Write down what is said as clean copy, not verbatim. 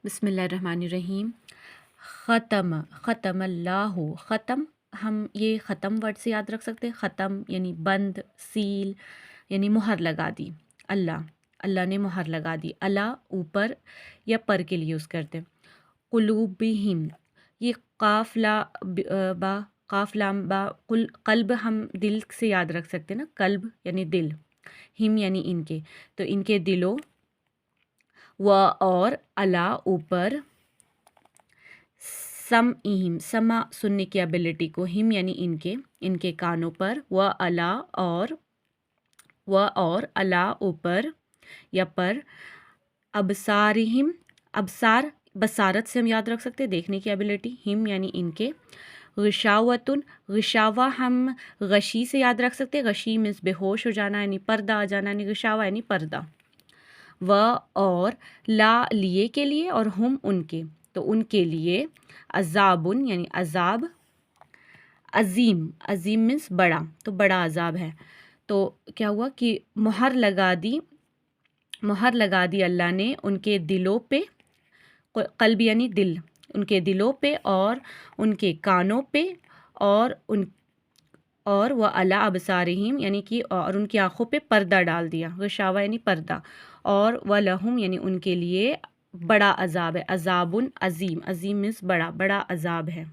بسم اللہ الرحمن الرحیم۔ ختم، ختم اللہ، ختم ہم یہ ختم ورڈ سے یاد رکھ سکتے ہیں۔ ختم یعنی بند، سیل یعنی مہر لگا دی۔ اللہ، اللہ نے مہر لگا دی۔ اللہ اوپر یا پر کے لیے یوز کرتے ہیں۔ قلوبہم، یہ قاف لا با، قاف لام با، قلب ہم دل سے یاد رکھ سکتے ہیں نا، قلب یعنی دل، ہم یعنی ان کے، تو ان کے دلوں، و اور اللہ اوپر، سمعہم سمع سننے کی ابیلٹی کو، ہم یعنی ان کے کانوں پر، و اللہ اور اللہ اوپر یا پر، ابصارہم ابصار بصارت سے ہم یاد رکھ سکتے ہیں دیکھنے کی ابیلٹی، ہم یعنی ان کے، غشاوتن غشاوہ ہم غشی سے یاد رکھ سکتے ہیں، غشی مینس بے ہوش ہو جانا یعنی پردہ آ جانا یعنی غشاوہ یعنی پردہ، و اور لا لیے کے لیے اور ہم ان کے، تو ان کے لیے عذابن یعنی عذاب، عظیم عظیم مینس بڑا، تو بڑا عذاب ہے۔ تو کیا ہوا کہ مہر لگا دی اللہ نے ان کے دلوں پہ، قلب یعنی دل، ان کے دلوں پہ اور ان کے کانوں پہ، اور وہ علی ابصارہم یعنی کہ اور ان کی آنکھوں پہ پردہ ڈال دیا، غشاوہ یعنی پردہ، اور وَلَهُمْ یعنی ان کے لیے بڑا عذاب ہے، عذاب عظیم، عظیم مینس بڑا، بڑا عذاب ہے۔